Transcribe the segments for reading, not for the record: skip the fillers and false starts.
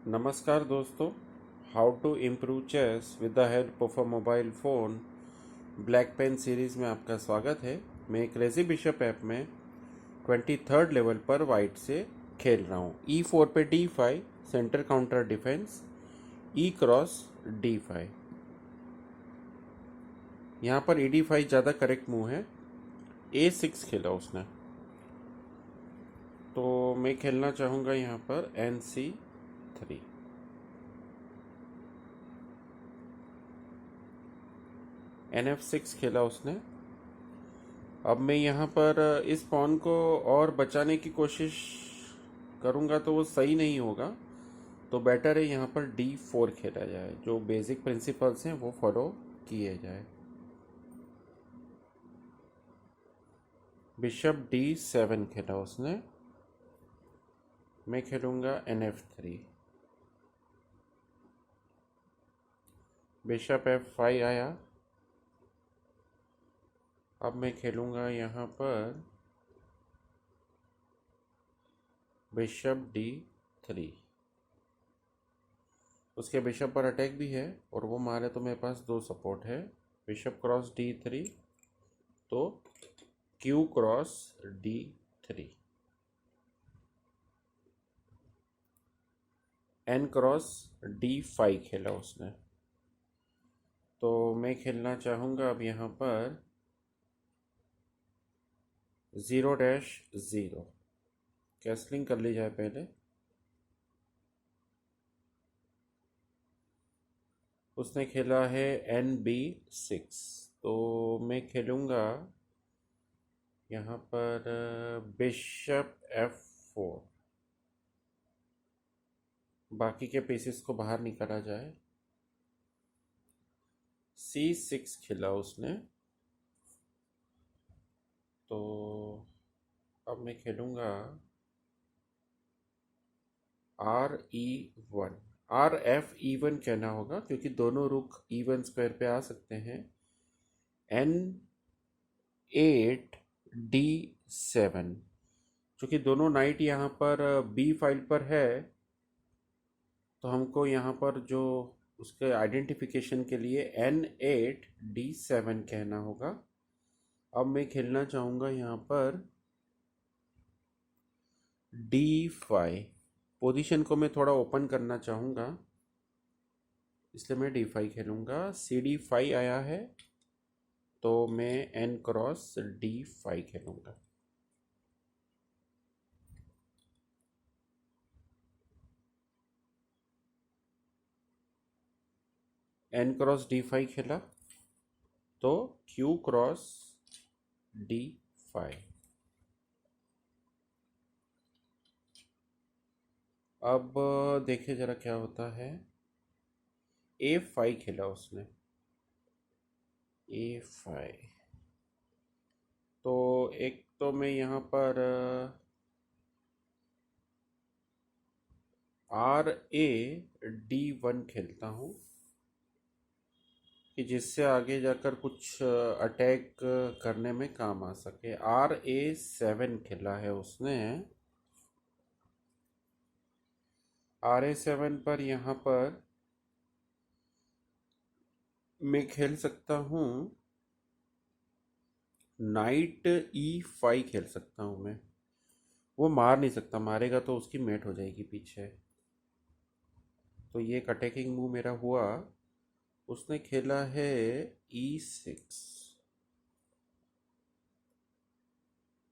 नमस्कार दोस्तों। How to improve chess with the help of a mobile phone black pen series में आपका स्वागत है। मैं क्रेजी बिशप ऐप में 23rd लेवल पर वाइट से खेल रहा हूँ। E4 पे D5 centre counter defence, E cross D5। यहाँ पर ED5 ज़्यादा करेक्ट मूव है। A6 खेला उसने, तो मैं खेलना चाहूँगा यहाँ पर NC3। NF6 खेला उसने। अब मैं यहाँ पर इस पॉन को और बचाने की कोशिश करूँगा तो वो सही नहीं होगा, तो बेटर है यहाँ पर D4 खेला जाए। जो बेसिक प्रिंसिपल्स हैं वो फॉलो किए जाए। बिशप D7 खेला उसने। मैं खेलूँगा NF3। बिशप F5 आया। अब मैं खेलूँगा यहाँ पर बिशप D3। उसके बिशप पर अटैक भी है और वो मारे तो मेरे पास दो सपोर्ट है। बिशप क्रॉस D3 तो Q cross D3। N cross D5 खेला उसने, तो मैं खेलना चाहूँगा अब यहाँ पर 0-0। कैसलिंग कर ली जाए पहले। उसने खेला है NB6, तो मैं खेलूँगा यहाँ पर बिशप F4। बाकी के पीसेस को बाहर निकाला जाए। C6 खेला उसने, तो अब मैं खेलूँगा RE1। RF E1 कहना होगा क्योंकि दोनों रुख E1 स्क्वायर पे आ सकते हैं। N8D7, चूँकि दोनों नाइट यहाँ पर B फाइल पर है, तो हमको यहाँ पर जो उसके आइडेंटिफिकेशन के लिए N8D7 कहना होगा। अब मैं खेलना चाहूँगा यहाँ पर D5। पोजीशन को मैं थोड़ा ओपन करना चाहूँगा, इसलिए मैं D5 खेलूँगा। CD5 आया है, तो मैं N cross D5 खेलूँगा। N cross D5 खेला तो Q क्रॉस D5। अब देखिए ज़रा क्या होता है। A5 खेला उसने। A5 तो एक तो मैं यहाँ पर RA D1 खेलता हूँ कि जिससे आगे जाकर कुछ अटैक करने में काम आ सके। RA7 खेला है उसने। RA7 पर यहाँ पर मैं खेल सकता हूँ नाइट E5 खेल सकता हूँ मैं। वो मार नहीं सकता, मारेगा तो उसकी मेट हो जाएगी पीछे। तो ये एक अटैकिंग मूव मेरा हुआ। उसने खेला है E6,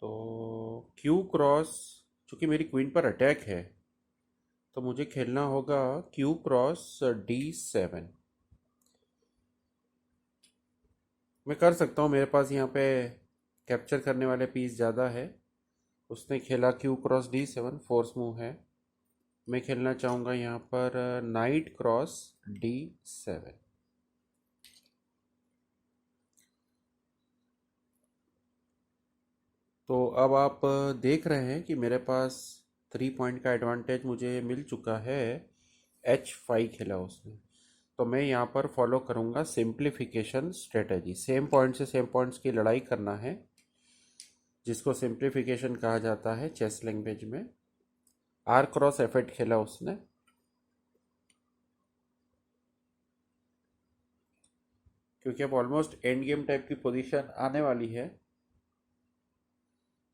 तो Q क्रॉस, चूँकि मेरी क्वीन पर अटैक है तो मुझे खेलना होगा Q क्रॉस D7। मैं कर सकता हूँ, मेरे पास यहाँ पे कैप्चर करने वाले पीस ज़्यादा है। उसने खेला Q cross D7, force move है। मैं खेलना चाहूँगा यहाँ पर नाइट क्रॉस D7। तो अब आप देख रहे हैं कि मेरे पास 3 पॉइंट का एडवांटेज मुझे मिल चुका है। H5 खेला उसने, तो मैं यहाँ पर फॉलो करूँगा सिंप्लीफिकेशन स्ट्रेटजी। सेम पॉइंट से सेम पॉइंट्स की लड़ाई करना है, जिसको सिंप्लीफिकेशन कहा जाता है चेस लैंग्वेज में। R क्रॉस F8 खेला उसने, क्योंकि अब ऑलमोस्ट एंड गेम टाइप की पोजीशन आने वाली है,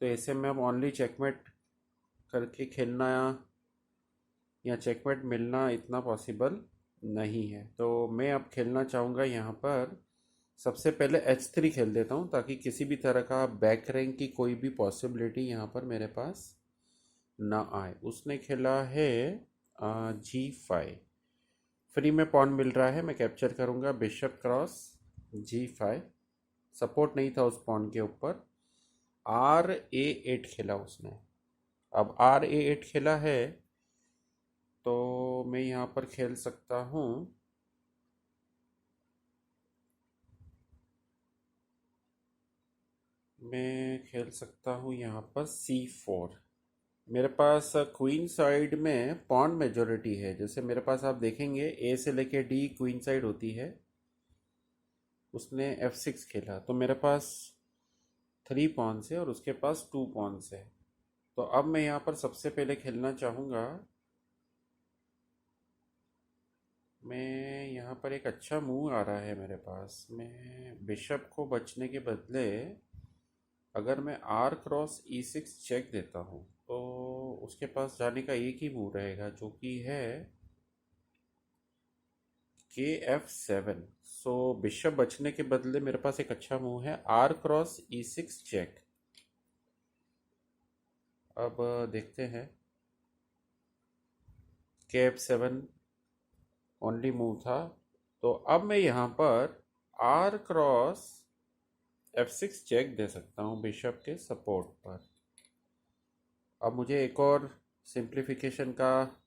तो ऐसे में अब ओनली चेकमेट करके खेलना या चेकमेट मिलना इतना पॉसिबल नहीं है। तो मैं अब खेलना चाहूँगा यहाँ पर सबसे पहले H3 खेल देता हूँ, ताकि किसी भी तरह का बैक रैंक की कोई भी पॉसिबिलिटी यहाँ पर मेरे पास ना आए। उसने खेला है G5। फ्री में पॉन मिल रहा है, मैं कैप्चर करूँगा बिशप क्रॉस G5। सपोर्ट नहीं था उस पॉन के ऊपर। RA8 खेला उसने। अब RA8 खेला है तो मैं यहाँ पर खेल सकता हूँ यहाँ पर C4। मेरे पास क्वीन साइड में पॉन मेजोरिटी है। जैसे मेरे पास आप देखेंगे A से लेके D क्वीन साइड होती है। उसने F6 खेला तो मेरे पास 3 पॉन्स है और उसके पास 2 पॉन्स है। तो अब मैं यहाँ पर सबसे पहले खेलना चाहूँगा, मैं यहाँ पर एक अच्छा मूव आ रहा है मेरे पास। मैं बिशप को बचने के बदले अगर मैं R×E6 चेक देता हूँ तो उसके पास जाने का एक ही मूव रहेगा, जो कि है KF7। सो बिशप बचने के बदले मेरे पास एक अच्छा मूव है R×E6 चेक। अब देखते हैं। KF7 ओनली मूव था, तो अब मैं यहाँ पर R×F6 चेक दे सकता हूँ बिशप के सपोर्ट पर। अब मुझे एक और सिंप्लीफिकेशन का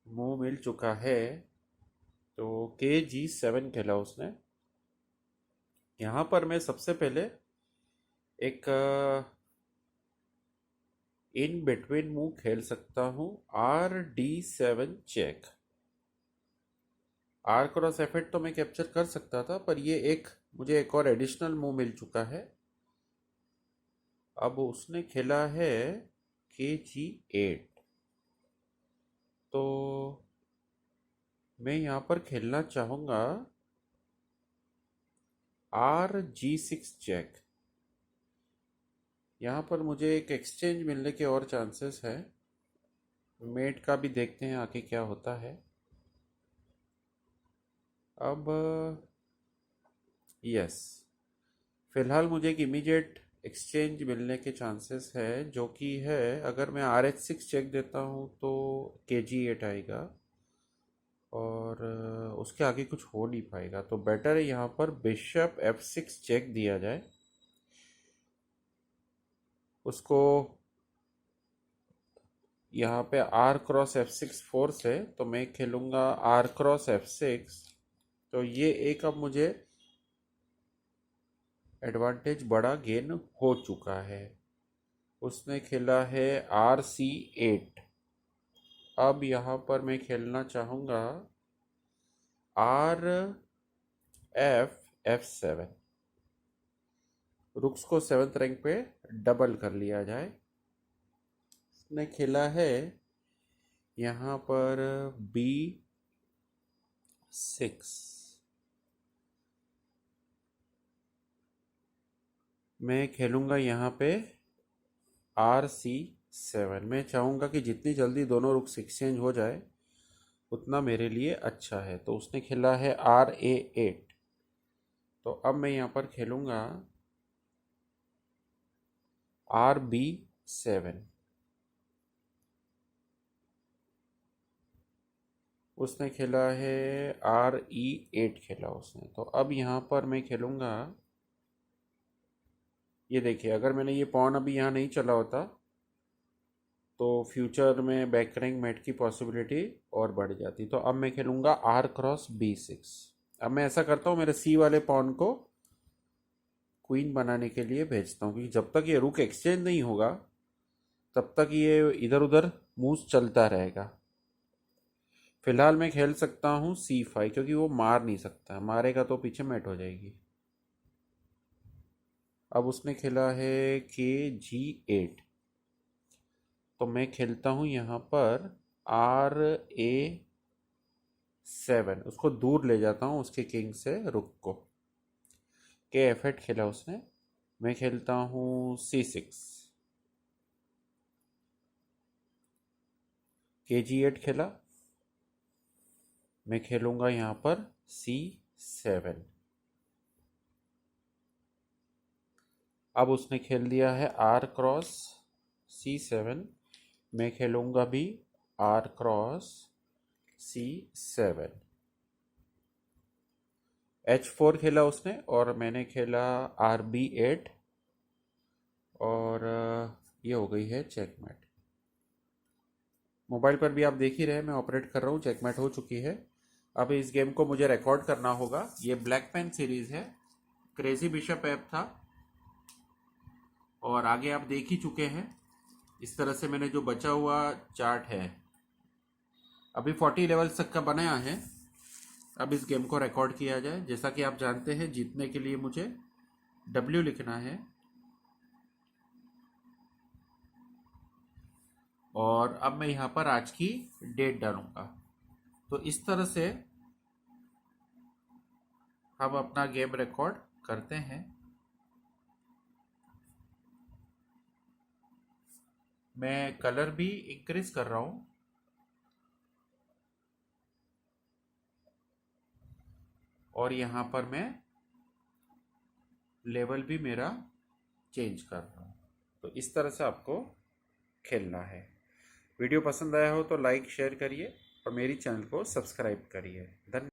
मूव मिल चुका है। तो KG7 खेला उसने। यहाँ पर मैं सबसे पहले एक इन बिटवीन मूव खेल सकता हूँ RD7 चेक। R×F8 तो मैं कैप्चर कर सकता था, पर ये एक मुझे एक और एडिशनल मूव मिल चुका है। अब उसने खेला है KG8। तो मैं यहाँ पर खेलना चाहूँगा RG6 चेक। यहाँ पर मुझे एक एक्सचेंज मिलने के और चांसेस है। मेट का भी देखते हैं आगे क्या होता है। अब यस, फिलहाल मुझे एक इमीडिएट एक्सचेंज मिलने के चांसेस है, जो कि है अगर मैं RH6 चेक देता हूँ तो KG8 आएगा और उसके आगे कुछ हो नहीं पाएगा। तो बेटर है यहाँ पर बिशप F6 चेक दिया जाए। उसको यहाँ पे R×F6 फोर्स है, तो मैं खेलूँगा R×F6। तो ये एक अब मुझे एडवांटेज बड़ा गेन हो चुका है। उसने खेला है RC8। अब यहाँ पर मैं खेलना चाहूँगा RF7। रुक्स को 7th रैंक पे डबल कर लिया जाए। उसने खेला है यहाँ पर B6। मैं खेलूँगा यहाँ पे RC7। मैं चाहूँगा कि जितनी जल्दी दोनों रुक्स एक्सचेंज हो जाए उतना मेरे लिए अच्छा है। तो उसने खेला है RA8। तो अब मैं यहाँ पर खेलूँगा RB7। उसने खेला है RE8 खेला उसने। तो अब यहाँ पर मैं खेलूँगा, ये देखिए अगर मैंने ये पॉन अभी यहाँ नहीं चला होता तो फ्यूचर में बैक रैंक मैट की पॉसिबिलिटी और बढ़ जाती। तो अब मैं खेलूँगा R×B6। अब मैं ऐसा करता हूँ, मेरे C वाले पॉन को क्वीन बनाने के लिए भेजता हूँ, क्योंकि जब तक ये रुक एक्सचेंज नहीं होगा तब तक ये इधर उधर मूव चलता रहेगा। फिलहाल मैं खेल सकता हूँ C5, क्योंकि वो मार नहीं सकता, मारेगा तो पीछे मैट हो जाएगी। अब उसने खेला है KG8। तो मैं खेलता हूँ यहाँ पर RA 7, उसको दूर ले जाता हूँ उसके किंग से रुक को। के F8 खेला उसने, मैं खेलता हूँ C6। के G8 खेला, मैं खेलूंगा यहाँ पर C7। अब उसने खेल दिया है R क्रॉस C7, मैं खेलूंगा भी R क्रॉस C7। H4 खेला उसने और मैंने खेला RB8, और ये हो गई है चेकमेट। मोबाइल पर भी आप देख ही रहे हैं, मैं ऑपरेट कर रहा हूँ, चेकमेट हो चुकी है। अब इस गेम को मुझे रिकॉर्ड करना होगा। ये ब्लैक पेन सीरीज है, क्रेजी बिशप ऐप था, और आगे आप देख ही चुके हैं। इस तरह से मैंने जो बचा हुआ चार्ट है, अभी 40 लेवल्स तक का बनाया है। अब इस गेम को रिकॉर्ड किया जाए। जैसा कि आप जानते हैं, जीतने के लिए मुझे W लिखना है, और अब मैं यहाँ पर आज की डेट डालूंगा। तो इस तरह से हम अपना गेम रिकॉर्ड करते हैं। मैं कलर भी इंक्रीज कर रहा हूँ, और यहाँ पर मैं लेवल भी मेरा चेंज कर रहा हूँ। तो इस तरह से आपको खेलना है। वीडियो पसंद आया हो तो लाइक शेयर करिए और मेरी चैनल को सब्सक्राइब करिए। धन्यवाद।